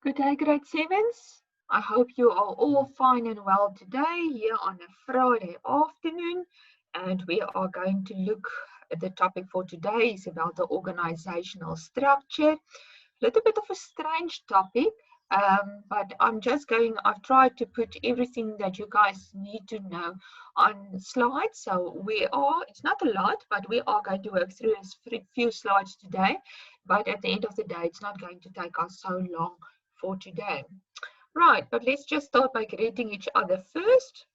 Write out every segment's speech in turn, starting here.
Good day, grade sevens. I hope you are all fine and well today here on a Friday afternoon. And we are going to look at the topic for today is about the organizational structure. A little bit of a strange topic, but I've tried to put everything that you guys need to know on slides. So it's not a lot, but we are going to work through a few slides today. But at the end of the day, it's not going to take us so long for today. Right, but let's just start by greeting each other first.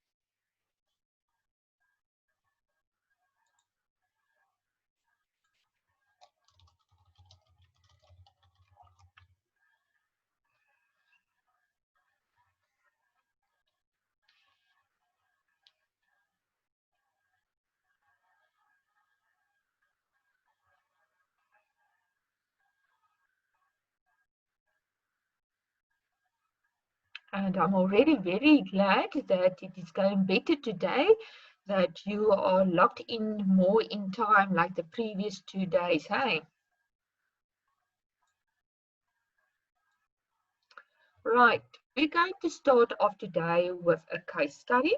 And I'm already very glad that it is going better today, that you are locked in more in time like the previous 2 days, hey? Right, we're going to start off today with a case study.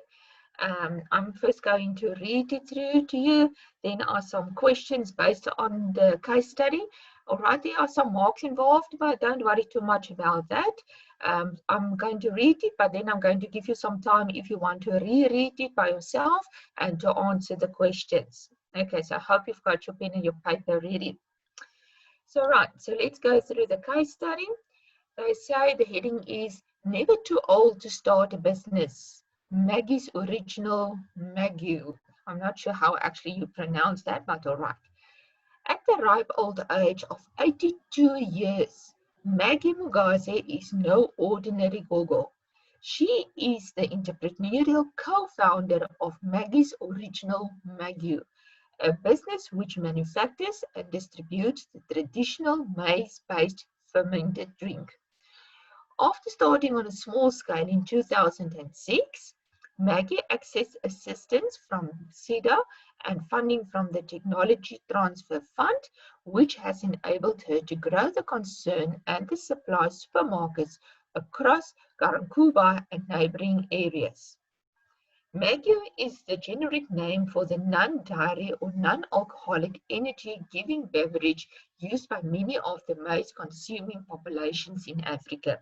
I'm first going to read it through to you. Then are some questions based on the case study. All right, there are some marks involved, but don't worry too much about that. I'm going to read it, but then I'm going to give you some time if you want to reread it by yourself and to answer the questions. Okay, so I hope you've got your pen and your paper ready. So let's go through the case study. They say the heading is Never Too Old to Start a Business. Maggie's original Maggie. I'm not sure how actually you pronounce that, but all right. At the ripe old age of 82 years, Maggie Mugaze is no ordinary gogo. She is the entrepreneurial co-founder of Maggie's original Maggie, a business which manufactures and distributes the traditional maize-based fermented drink. After starting on a small scale in 2006, Maggie accessed assistance from Cedar and funding from the Technology Transfer Fund, which has enabled her to grow the concern and the supply supermarkets across Garankuba and neighboring areas. Maggie is the generic name for the non-dairy or non-alcoholic energy-giving beverage used by many of the maize-consuming populations in Africa.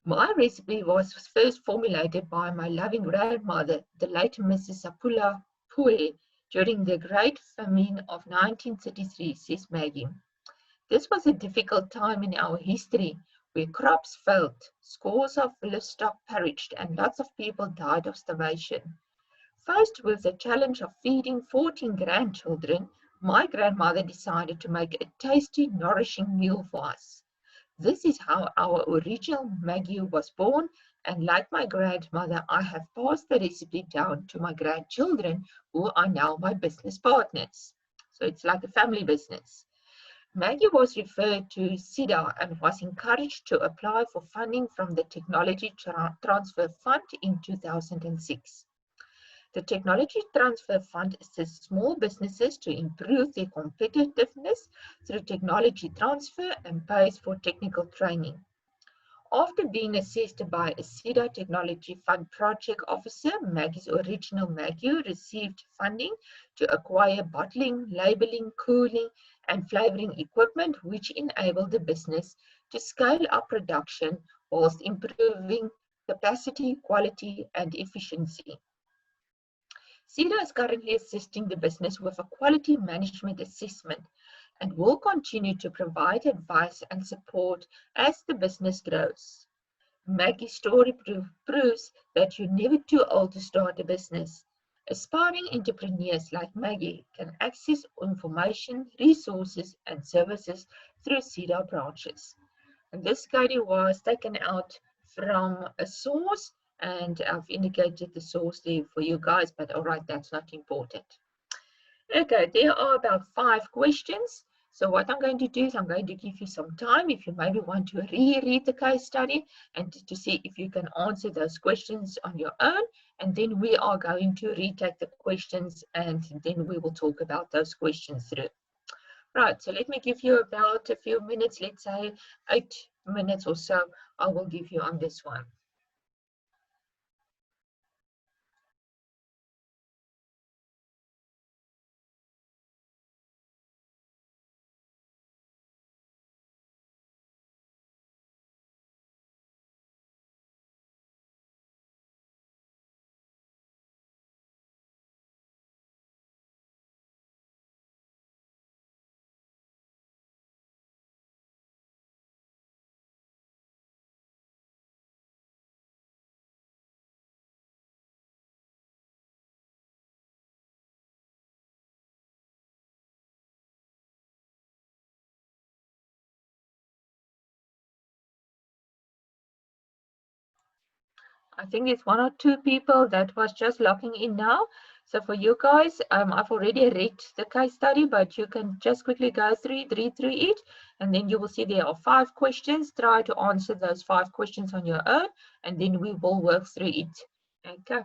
My recipe was first formulated by my loving grandmother, the late Mrs. Sapula Pue, during the Great Famine of 1933, says Maggie. This was a difficult time in our history where crops failed, scores of livestock perished, and lots of people died of starvation. Faced with the challenge of feeding 14 grandchildren, my grandmother decided to make a tasty, nourishing meal for us. This is how our original Maggie was born, and like my grandmother, I have passed the recipe down to my grandchildren, who are now my business partners. So it's like a family business. Maggie was referred to Cedar and was encouraged to apply for funding from the Technology Transfer Fund in 2006. The Technology Transfer Fund assists small businesses to improve their competitiveness through technology transfer and pays for technical training. After being assessed by a Cedar Technology Fund project officer, Maggie's original Maggie received funding to acquire bottling, labeling, cooling, and flavoring equipment, which enabled the business to scale up production whilst improving capacity, quality, and efficiency. Cedar is currently assisting the business with a quality management assessment and will continue to provide advice and support as the business grows. Maggie's story proves that you're never too old to start a business. Aspiring entrepreneurs like Maggie can access information, resources, and services through Cedar branches. And this study was taken out from a source, and I've indicated the source there for you guys, but all right, that's not important. Okay, there are about 5 questions. So what I'm going to do is I'm going to give you some time if you maybe want to reread the case study and to see if you can answer those questions on your own. And then we are going to retake the questions and then we will talk about those questions through. Right, so let me give you about a few minutes, let's say 8 minutes or so I will give you on this one. I think it's one or two people that was just logging in now. So for you guys, I've already read the case study, but you can just quickly go through it, read through it, and then you will see there are 5 questions. Try to answer those 5 questions on your own, and then we will work through it. Okay.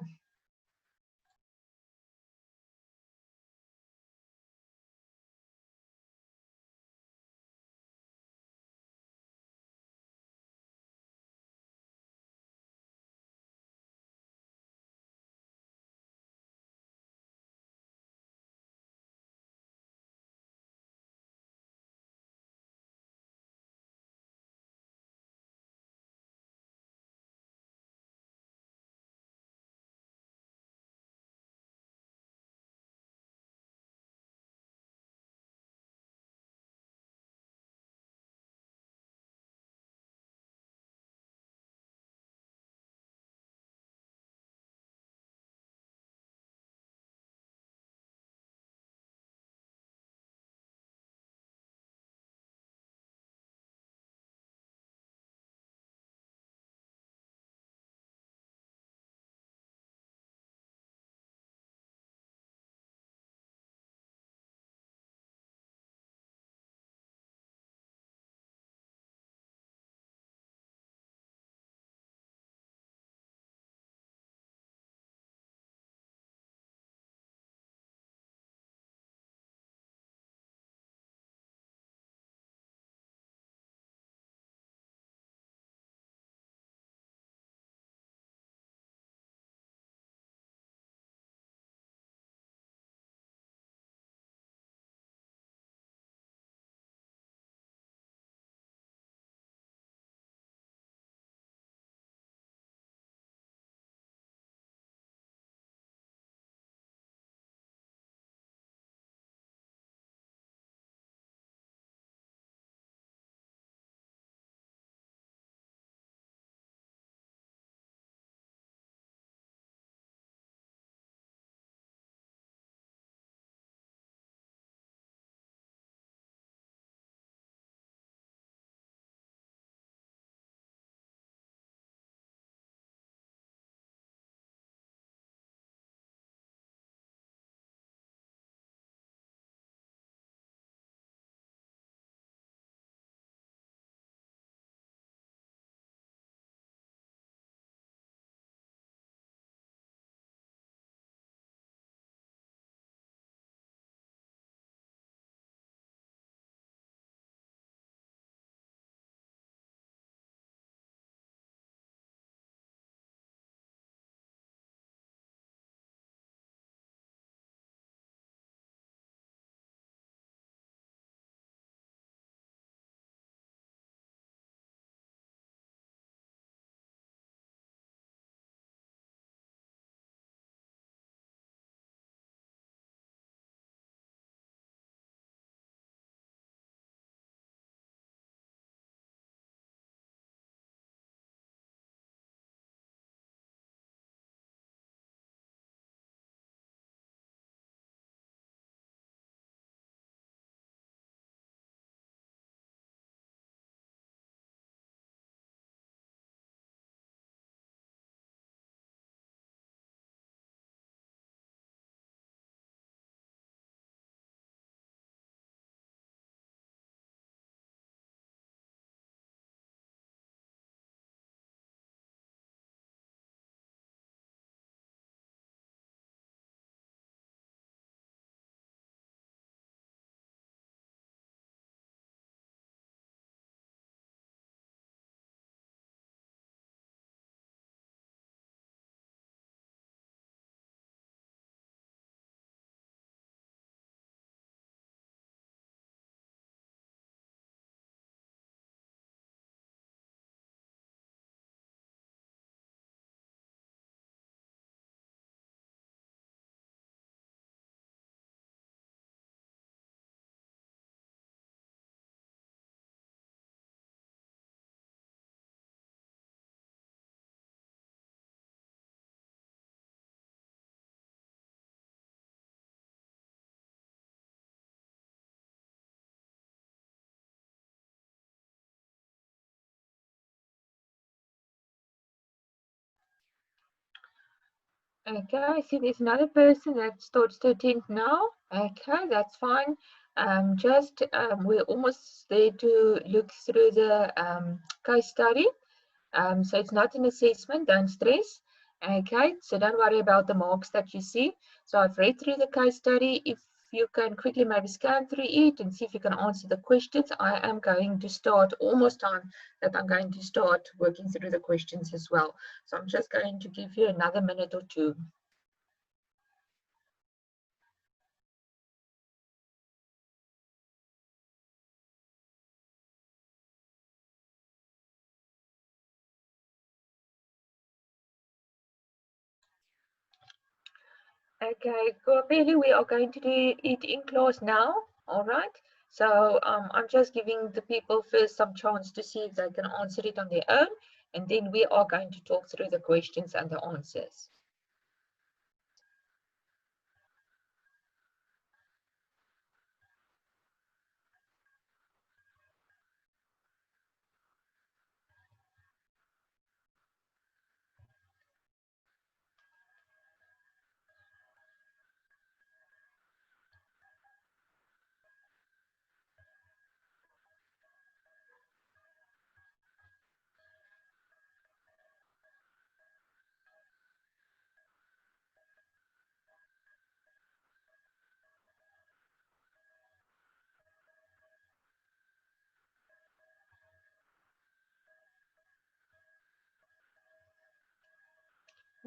Okay, I see there's another person that starts to attend now. Okay, that's fine. We're almost there to look through the case study. So it's not an assessment, don't stress. Okay, so don't worry about the marks that you see. So I've read through the case study. If you can quickly maybe scan through it and see if you can answer the questions, I am going to start almost time that I'm going to start working through the questions as well. So I'm just going to give you another minute or two. Okay, Billy, we are going to do it in class now. All right. So I'm just giving the people first some chance to see if they can answer it on their own, and then we are going to talk through the questions and the answers.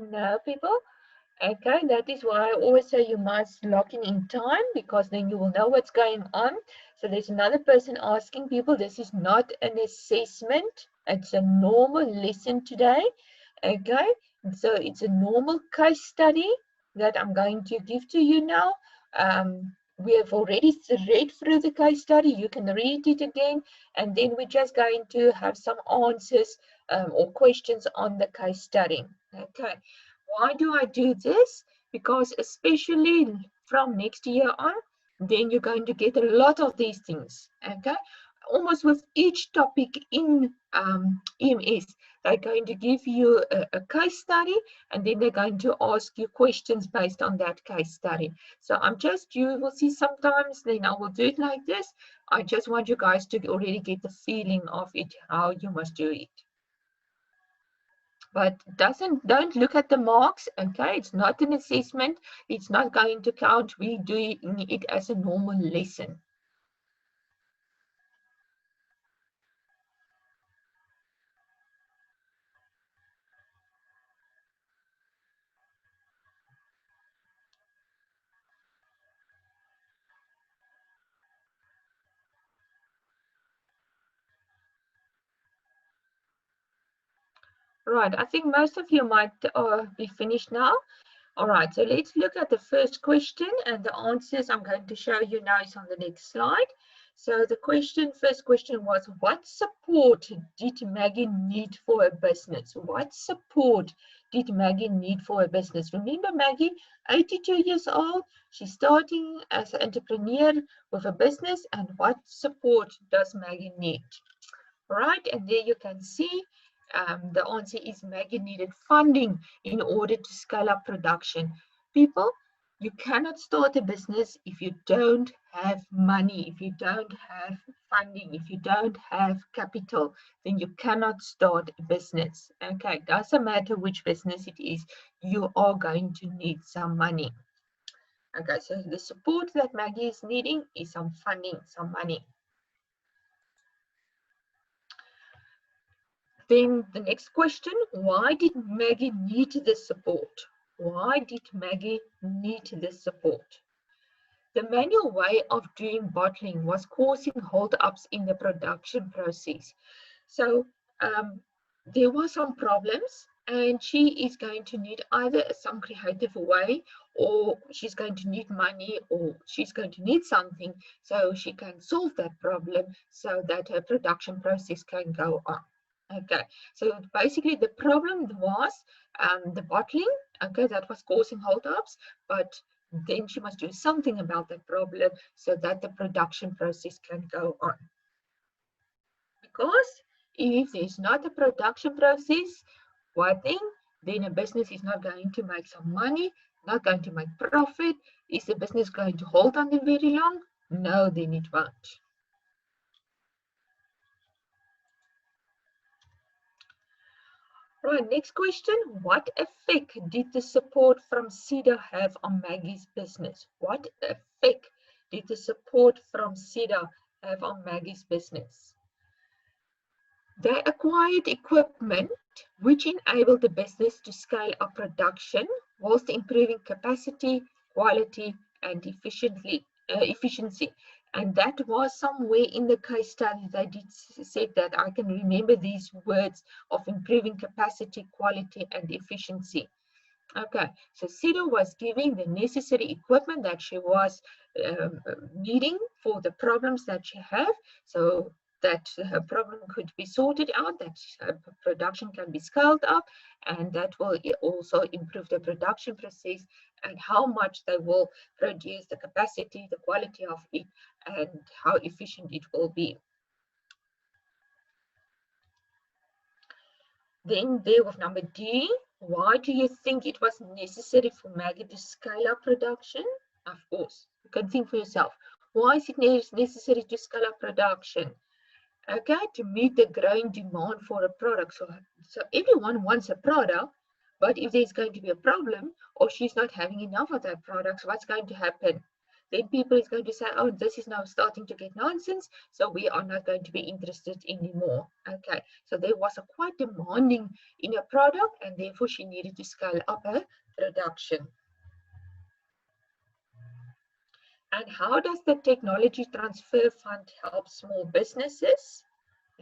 No, people. Okay, that is why I always say you must log in time because then you will know what's going on. So there's another person asking people, this is not an assessment. It's a normal lesson today. Okay, so it's a normal case study that I'm going to give to you now. We have already read through the case study. You can read it again, and then we're just going to have some answers or questions on the case study. Okay. Why do I do this? Because especially from next year on, then you're going to get a lot of these things. Okay, almost with each topic in EMS, they're going to give you a case study, and then they're going to ask you questions based on that case study. So you will see sometimes, then I will do it like this. I just want you guys to already get the feeling of it, how you must do it. But don't look at the marks. Okay, it's not an assessment. It's not going to count. We doing it as a normal lesson. Right, I think most of you might be finished now. All right, so let's look at the first question, and the answers I'm going to show you now is on the next slide. So the first question was, what support did Maggie need for a business? What support did Maggie need for a business? Remember Maggie, 82 years old, she's starting as an entrepreneur with a business, and what support does Maggie need? Right, and there you can see the answer is Maggie needed funding in order to scale up production. People, you cannot start a business if you don't have money, if you don't have funding, if you don't have capital, then you cannot start a business. Okay, doesn't matter which business it is, you are going to need some money. Okay, so the support that Maggie is needing is some funding, some money. Then the next question, why did Maggie need this support? Why did Maggie need this support? The manual way of doing bottling was causing hold-ups in the production process. So there were some problems, and she is going to need either some creative way, or she's going to need money, or she's going to need something so she can solve that problem so that her production process can go on. Okay, so basically the problem was the bottling, okay, that was causing holdups, but then she must do something about that problem so that the production process can go on. Because if there's not a production process, what then? then a business is not going to make some money, not going to make profit. Is the business going to hold on them very long? No, then it won't. Right, next question. What effect did the support from Cedar have on Maggie's business? What effect did the support from Cedar have on Maggie's business? They acquired equipment which enabled the business to scale up production whilst improving capacity, quality, and efficiency. And that was somewhere in the case study they did said that. I can remember these words of improving capacity, quality, and efficiency. Okay, so Cedar was giving the necessary equipment that she was um, needing for the problems that she had, so that her problem could be sorted out, that her production can be scaled up, and that will also improve the production process and how much they will produce, the capacity, the quality of it, and how efficient it will be. Then there was number D. Why do you think it was necessary for Maggie to scale up production? Of course, you can think for yourself. Why is it necessary to scale up production? Okay, to meet the growing demand for a product. So everyone wants a product, but if there's going to be a problem or she's not having enough of that product, what's going to happen? Then people is going to say, oh, this is now starting to get nonsense, so we are not going to be interested anymore. Okay, so there was a quite demanding in a product, and therefore she needed to scale up her production. And how does the technology transfer fund help small businesses?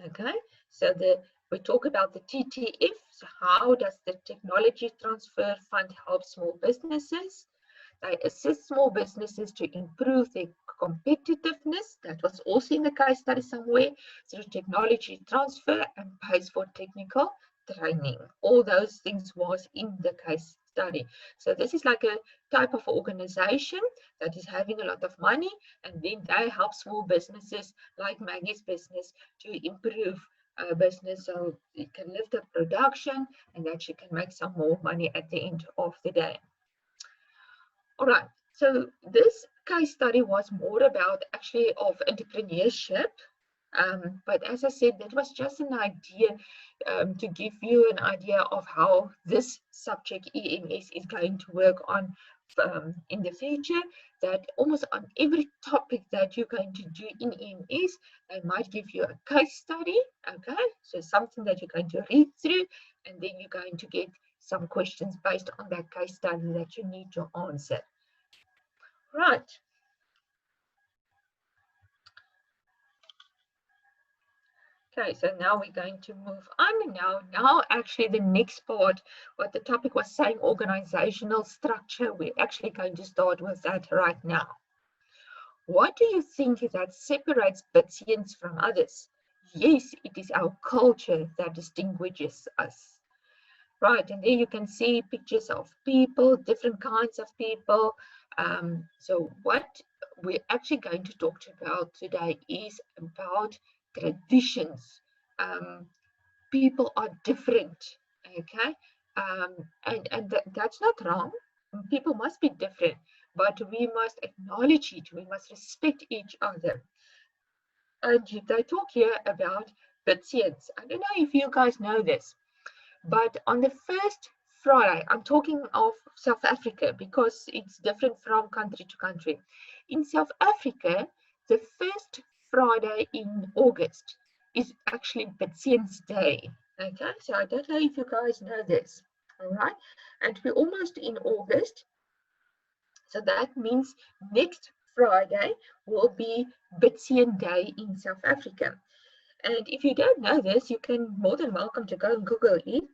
Okay, so we talk about the TTF. So how does the technology transfer fund help small businesses? They assist small businesses to improve their competitiveness. That was also in the case study somewhere, through technology transfer and pays for technical training. All those things was in the case study. So this is like a type of organization that is having a lot of money, and then they help small businesses like Maggie's business to improve business so it can lift up production and that she can make some more money at the end of the day. All right, so this case study was more about actually of entrepreneurship. But as I said, that was just an idea to give you an idea of how this subject EMS is going to work on in the future, that almost on every topic that you're going to do in EMS, they might give you a case study, okay? So something that you're going to read through, and then you're going to get some questions based on that case study that you need to answer. Right. Okay, so now we're going to move on. Now actually the next part, what the topic was saying, organizational structure, we're actually going to start with that right now. What do you think that separates Bitsians from others? Yes, it is our culture that distinguishes us. Right, and there you can see pictures of people, different kinds of people. So what we're actually going to talk about today is about traditions. People are different, okay? And that's not wrong. People must be different, but we must acknowledge it. We must respect each other. And they talk here about Bitsians. I don't know if you guys know this, but on the first Friday, I'm talking of South Africa because it's different from country to country. In South Africa, the first Friday in August is actually Bitsians Day. Okay, so I don't know if you guys know this. All right, and we're almost in August, so that means next Friday will be Bitsian Day in South Africa. And if you don't know this, you can more than welcome to go and Google it.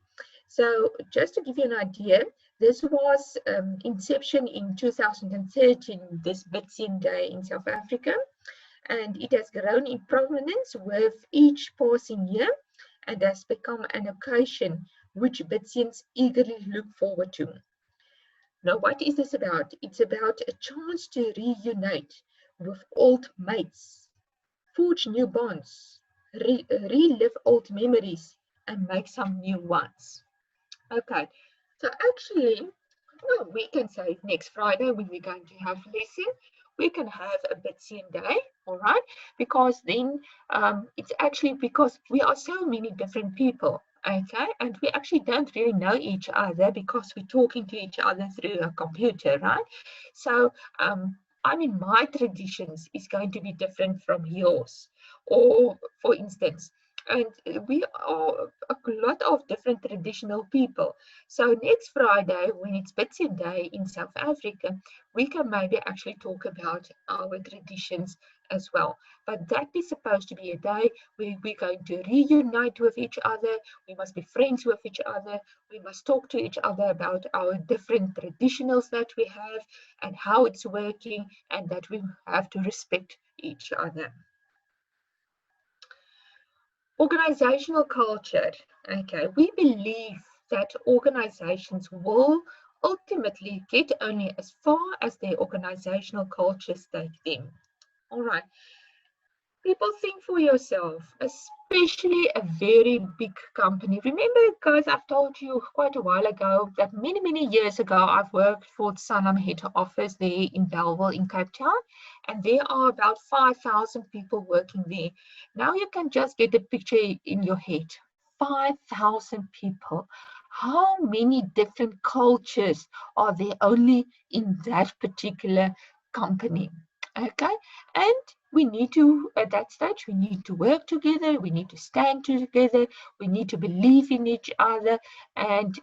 So just to give you an idea, this was inception in 2013, this Bitsian Day in South Africa, and it has grown in prominence with each passing year and has become an occasion which Bitsians eagerly look forward to. Now, what is this about? It's about a chance to reunite with old mates, forge new bonds, relive old memories, and make some new ones. Okay, So actually, well, we can say next Friday when we're going to have lesson, we can have a Bitsy day, all right? Because then it's actually because we are so many different people, okay? And we actually don't really know each other because we're talking to each other through a computer, right? So, I mean, my traditions is going to be different from yours. Or, for instance, and we are a lot of different traditional people. So next Friday, when it's Bitsy Day in South Africa, we can maybe actually talk about our traditions as well. But that is supposed to be a day where we're going to reunite with each other. We must be friends with each other. We must talk to each other about our different traditionals that we have and how it's working, and that we have to respect each other. Organizational culture. Okay, we believe that organizations will ultimately get only as far as their organizational cultures take them. All right, people, think for yourself, especially a very big company. Remember, guys, I've told you quite a while ago that many years ago, I've worked for Sanlam head office there in Bellville in Cape Town, and there are about 5,000 people working there. Now you can just get a picture in your head. 5,000 people. How many different cultures are there only in that particular company? Okay, and we need to, at that stage, we need to work together, we need to stand together, we need to believe in each other, and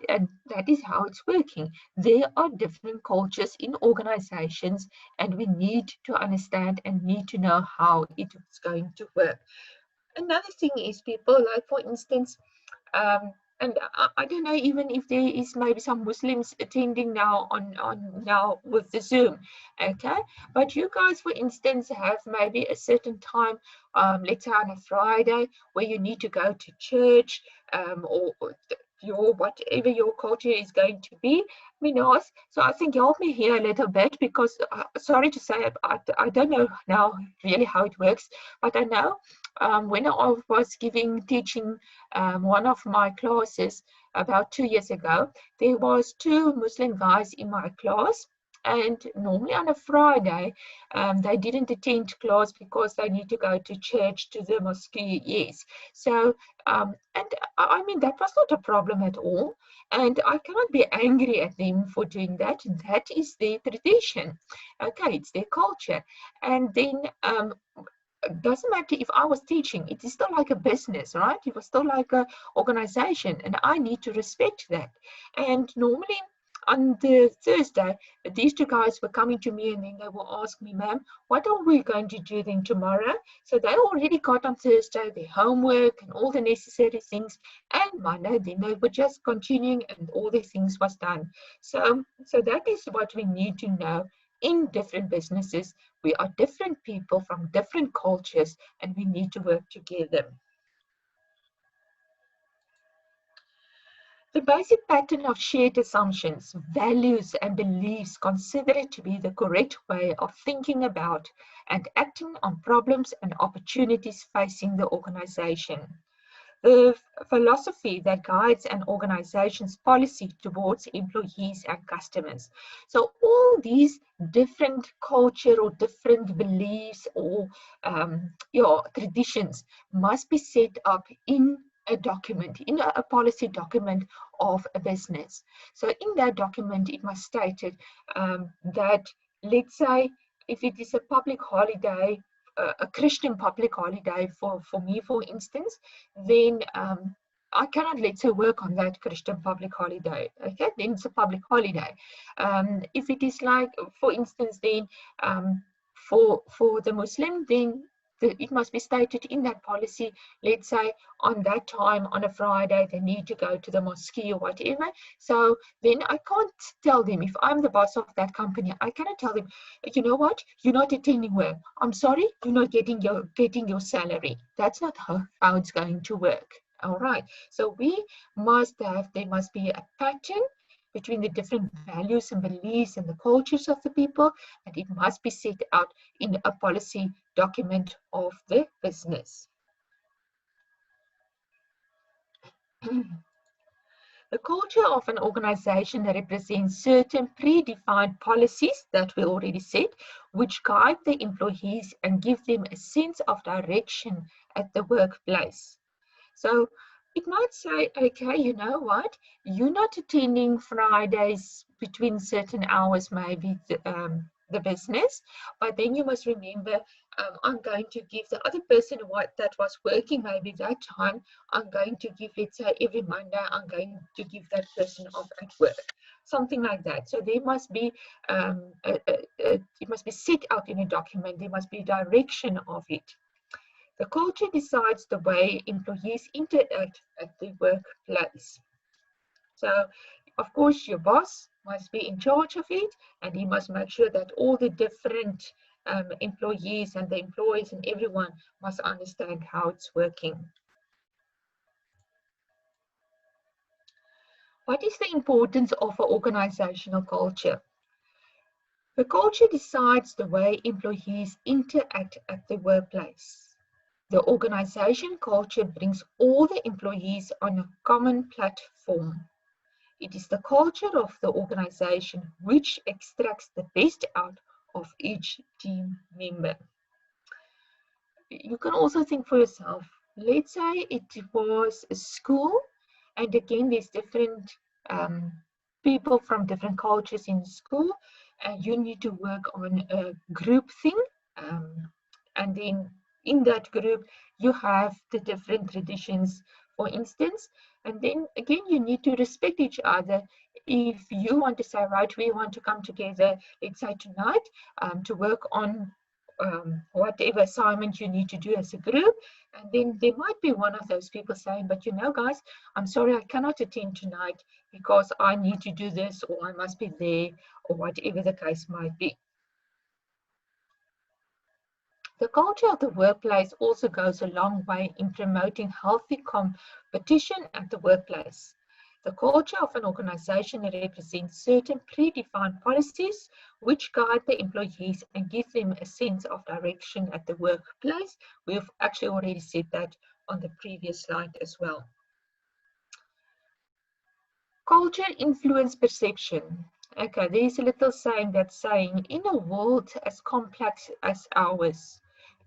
that is how it's working. There are different cultures in organizations, and we need to understand and need to know how it's going to work. Another thing is people, like for instance, and I don't know even if there is maybe some Muslims attending now on now with the Zoom, okay? But you guys, for instance, have maybe a certain time, let's say on a Friday, where you need to go to church, or your whatever your culture is going to be. Minos, so I think help me here a little bit because sorry to say, I don't know now really how it works, but I know when I was teaching one of my classes about 2 years ago, there was two Muslim guys in my class. And normally on a Friday, they didn't attend class because they need to go to church, to the mosque. Yes. So, and I mean, that was not a problem at all. And I cannot be angry at them for doing that. That is their tradition. Okay, it's their culture. And then it doesn't matter if I was teaching, it is still like a business, right? It was still like an organization, and I need to respect that. And normally on the Thursday, these two guys were coming to me and then they will ask me, ma'am, what are we going to do then tomorrow? So they already got on Thursday their homework and all the necessary things. And Monday, then they were just continuing and all the things was done. So that is what we need to know. In different businesses, we are different people from different cultures, and we need to work together. The basic pattern of shared assumptions, values, and beliefs considered to be the correct way of thinking about and acting on problems and opportunities facing the organization. The philosophy that guides an organization's policy towards employees and customers. So all these different culture or different beliefs or traditions must be set up in a document, in a policy document of a business. So in that document, it must state it, that, let's say, if it is a public holiday, a Christian public holiday for me, for instance, then I cannot, let's say, work on that Christian public holiday. Okay, then it's a public holiday. If it is like, for instance, then for the Muslim, then it must be stated in that policy, let's say on that time on a Friday, they need to go to the mosque or whatever. So then I can't tell them, if I'm the boss of that company, I cannot tell them, you know what, you're not attending work. I'm sorry, you're not getting your salary. That's not how it's going to work. All right. So there must be a pattern between the different values and beliefs and the cultures of the people, and it must be set out in a policy document of the business. The culture of an organization represents certain predefined policies that we already said, which guide the employees and give them a sense of direction at the workplace. So it might say, okay, you know what, you're not attending Fridays between certain hours, maybe the business, but then you must remember, I'm going to give the other person what that was working maybe that time, I'm going to give, let's say every Monday, I'm going to give that person off at work. Something like that. So there must be, it must be set out in a document, there must be direction of it. The culture decides the way employees interact at the workplace. So, of course, your boss must be in charge of it, and he must make sure that all the different employees and the employees and everyone must understand how it's working. What is the importance of an organizational culture? The culture decides the way employees interact at the workplace. The organization culture brings all the employees on a common platform. It is the culture of the organization which extracts the best out of each team member. You can also think for yourself, let's say it was a school, and again, there's different people from different cultures in school, and you need to work on a group thing. And then in that group, you have the different traditions, for instance, and then again, you need to respect each other. If you want to say, right, we want to come together, let's say tonight, to work on whatever assignment you need to do as a group, and then there might be one of those people saying, but you know, guys, I'm sorry, I cannot attend tonight because I need to do this, or I must be there, or whatever the case might be. The culture of the workplace also goes a long way in promoting healthy competition at the workplace. The culture of an organization represents certain predefined policies which guide the employees and give them a sense of direction at the workplace. We've actually already said that on the previous slide as well. Culture influence perception. Okay, there's a little saying that's saying, in a world as complex as ours,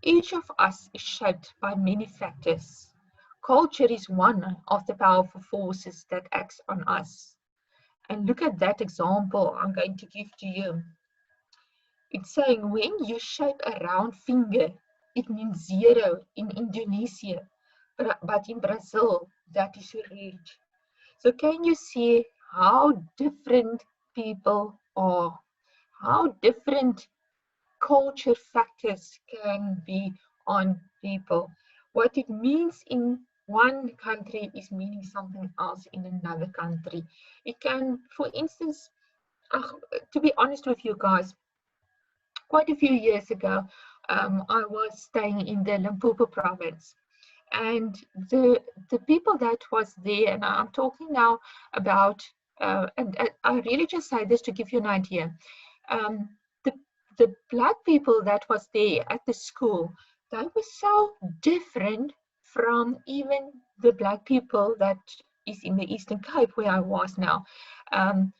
each of us is shaped by many factors. Culture is one of the powerful forces that acts on us. And look at that example I'm going to give to you. It's saying when you shape a round finger, it means 0 in Indonesia, but in Brazil, that is red. So can you see how different people are, how different culture factors can be on people? What it means in one country is meaning something else in another country. It can, for instance, to be honest with you guys, quite a few years ago, I was staying in the Limpopo province. And the people that was there, and I'm talking now about, and I really just say this to give you an idea. Um, the the black people that was there at the school, they were so different from even the black people that is in the Eastern Cape where I was now. Um,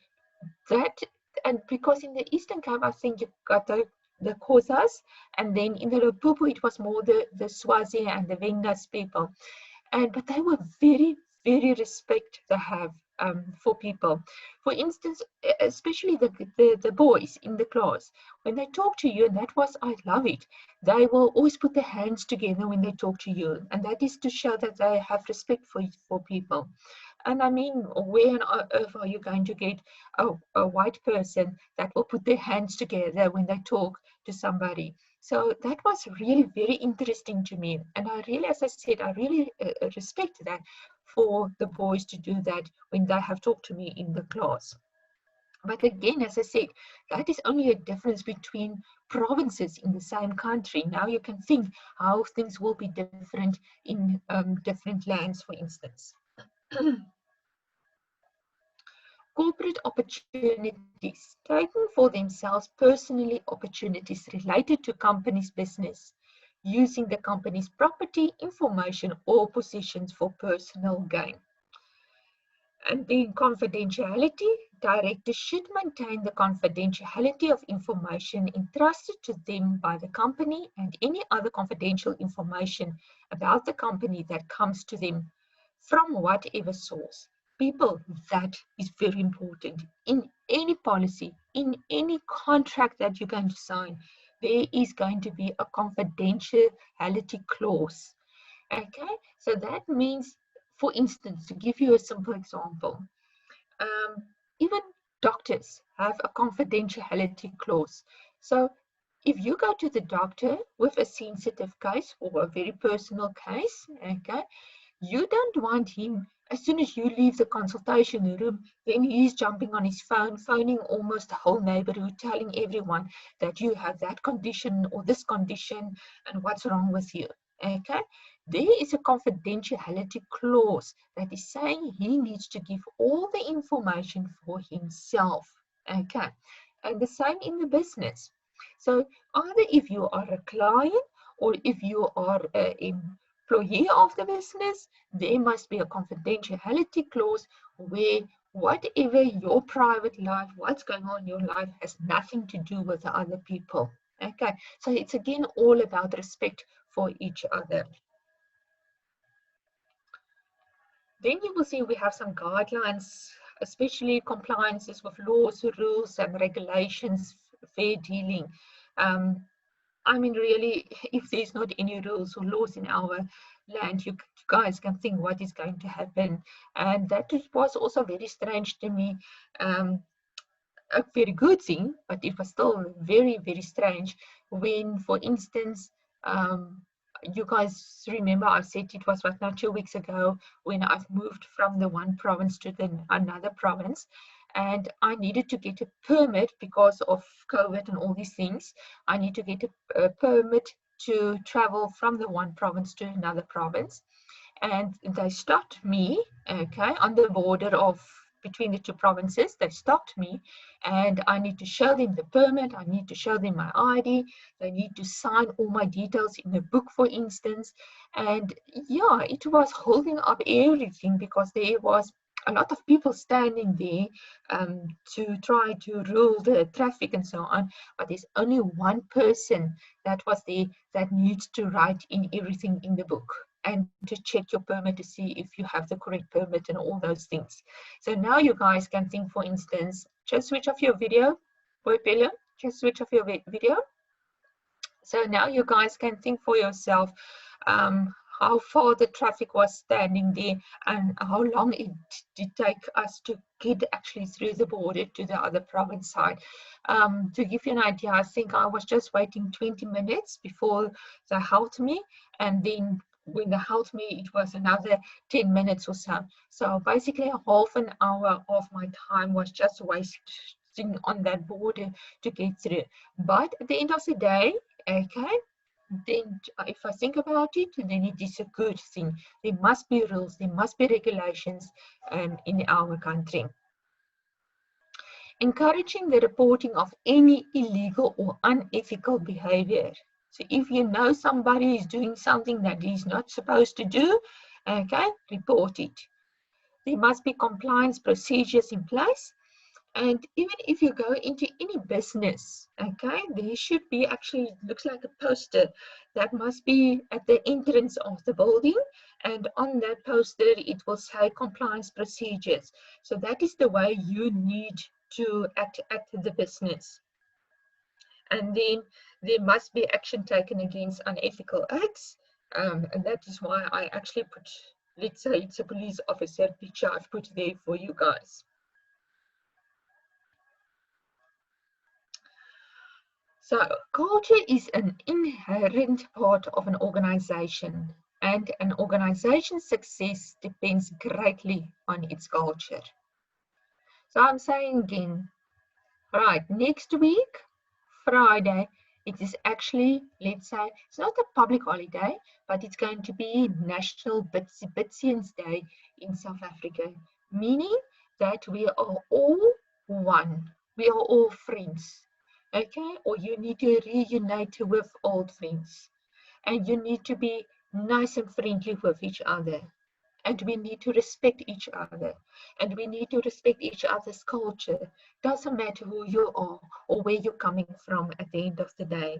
that and because in the Eastern Cape, I think you got the Xhosas, and then in the Limpopo it was more the Swazi and the Vengas people, but they were very, very respect they have for people. For instance, especially the boys in the class, when they talk to you, and that was, I love it, they will always put their hands together when they talk to you, and that is to show that they have respect for people. And I mean, where on earth are you going to get a white person that will put their hands together when they talk to somebody? So that was really very interesting to me. And I really, as I said, I really respect that for the boys to do that when they have talked to me in the class. But again, as I said, that is only a difference between provinces in the same country. Now you can think how things will be different in different lands, for instance. Corporate opportunities, taking for themselves personally opportunities related to company's business, using the company's property, information, or positions for personal gain. And then confidentiality. Directors should maintain the confidentiality of information entrusted to them by the company and any other confidential information about the company that comes to them from whatever source. People, that is very important. In any policy, in any contract that you're going to sign, there is going to be a confidentiality clause. Okay, so that means, for instance, to give you a simple example, um, even doctors have a confidentiality clause. So if you go to the doctor with a sensitive case or a very personal case, okay, you don't want him, as soon as you leave the consultation room, then he's jumping on his phone, phoning almost the whole neighborhood, telling everyone that you have that condition or this condition and what's wrong with you. Okay, there is a confidentiality clause that is saying he needs to give all the information for himself. Okay, and the same in the business. So either if you are a client or if you are an employee of the business, there must be a confidentiality clause where whatever your private life, what's going on in your life, has nothing to do with the other people. Okay, so it's again all about respect for each other. Then you will see we have some guidelines, especially compliances with laws, rules, and regulations, fair dealing. Um, I mean, really, if there's not any rules or laws in our land, you guys can think what is going to happen. And that was also very strange to me. Um, a very good thing, but it was still very, very strange when, for instance, you guys remember I said it was what, now 2 weeks ago, when I've moved from the one province to the another province, and I needed to get a permit because of COVID and all these things. I need to get a permit to travel from the one province to another province, and they stopped me, okay, on the border of between the two provinces. They stopped me, and I need to show them the permit. I need to show them my ID. They need to sign all my details in a book, for instance. And yeah, it was holding up everything because there was a lot of people standing there to try to rule the traffic and so on. But there's only one person that was there that needs to write in everything in the book and to check your permit to see if you have the correct permit and all those things. So now you guys can think, for instance, just switch off your video. Boipelo, just switch off your video. So now you guys can think for yourself how far the traffic was standing there and how long it did take us to get actually through the border to the other province side. To give you an idea, I think I was just waiting 20 minutes before they helped me, and then when they helped me, it was another 10 minutes or so. So basically, half an hour of my time was just wasting on that border to get through. But at the end of the day, okay, then if I think about it, then it is a good thing. There must be rules, there must be regulations in our country. Encouraging the reporting of any illegal or unethical behavior. So if you know somebody is doing something that he's not supposed to do, okay, report it. There must be compliance procedures in place. And even if you go into any business, okay, there should be actually, looks like a poster that must be at the entrance of the building. And on that poster, it will say compliance procedures. So that is the way you need to act at the business. And then there must be action taken against unethical acts. And that is why I actually put, let's say it's a police officer picture I've put there for you guys. So culture is an inherent part of an organization, and an organization's success depends greatly on its culture. So I'm saying again, right, next week, Friday, it is actually, let's say, it's not a public holiday, but it's going to be National Bitscians Day in South Africa, meaning that we are all one. We are all friends. Okay, or you need to reunite with old friends, and you need to be nice and friendly with each other. and we need to respect each other, and we need to respect each other's culture. Doesn't matter who you are or where you're coming from at the end of the day.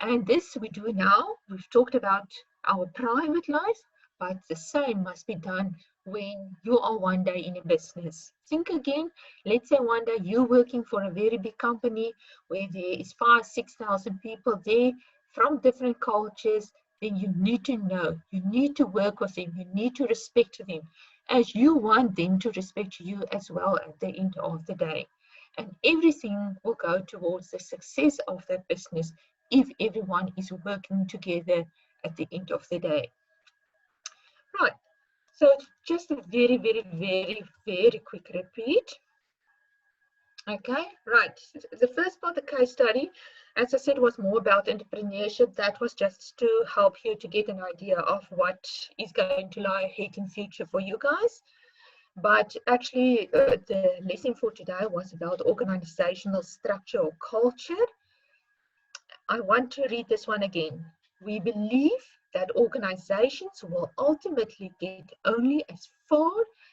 And this we do now. We've talked about our private life, but the same must be done when you are one day in a business. Think again. Let's say one day you're working for a very big company where there is 5,000, 6,000 people there from different cultures. Then you need to know, you need to work with them, you need to respect them as you want them to respect you as well at the end of the day. And everything will go towards the success of that business if everyone is working together at the end of the day. Right, so just a very, very, very, very quick repeat. Okay, right. The first part, the case study, as I said, was more about entrepreneurship. That was just to help you to get an idea of what is going to lie ahead in future for you guys. But actually, the lesson for today was about organizational structure or culture. I want to read this one again. We believe that organizations will ultimately get only as far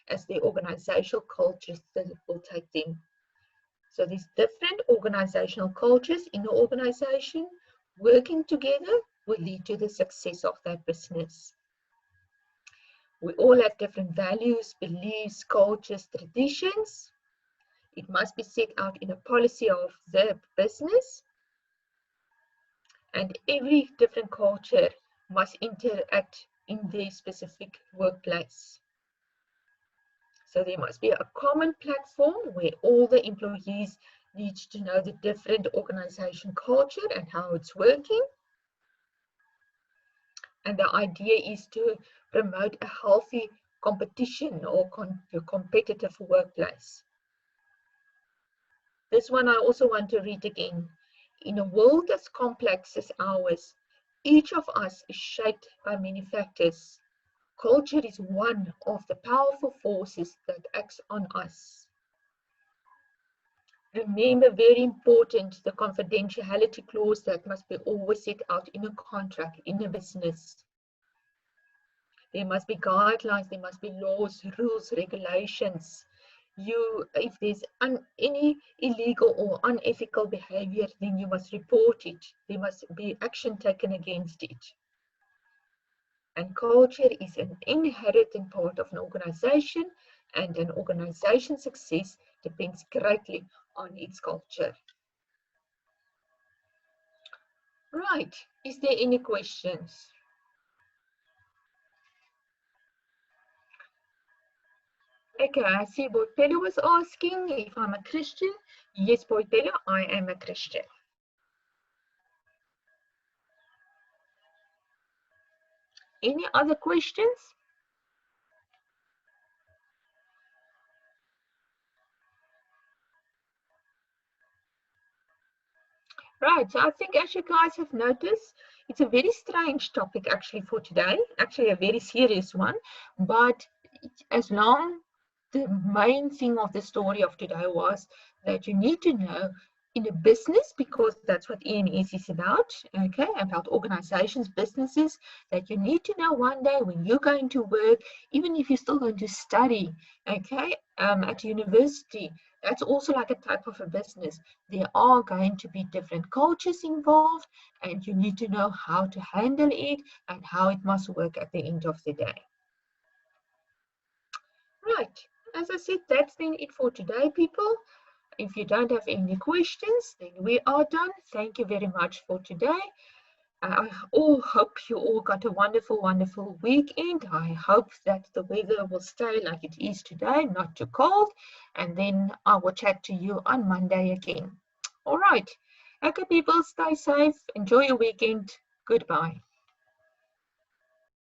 as their organizational cultures will take them. So these different organizational cultures in the organization working together will lead to the success of that business. We all have different values, beliefs, cultures, traditions. It must be set out in a policy of the business. And every different culture must interact in their specific workplace. So there must be a common platform where all the employees need to know the different organization culture and how it's working. And the idea is to promote a healthy competition or competitive workplace. This one I also want to read again. In a world as complex as ours, each of us is shaped by many factors. Culture is one of the powerful forces that acts on us. Remember, very important, the confidentiality clause that must be always set out in a contract, in a business. There must be guidelines, there must be laws, rules, regulations. If there's any illegal or unethical behavior, then you must report it. There must be action taken against it. And culture is an inherent part of an organization, and an organization's success depends greatly on its culture. Right, is there any questions? Okay, I see Boypelo was asking if I'm a Christian. Yes, Boypelo, I am a Christian. Any other questions? Right, so I think as you guys have noticed, it's a very strange topic actually for today, actually a very serious one, but as long the main thing of the story of today was that you need to know in a business, because that's what EMS is about, okay, about organizations, businesses, that you need to know one day when you're going to work, even if you're still going to study, okay, at university, that's also like a type of a business. There are going to be different cultures involved, and you need to know how to handle it and how it must work at the end of the day. Right, as I said, that's been it for today, people. If you don't have any questions, then we are done. Thank you very much for today. I hope you all got a wonderful, wonderful weekend. I hope that the weather will stay like it is today, not too cold. And then I will chat to you on Monday again. All right. Okay, people, stay safe. Enjoy your weekend. Goodbye.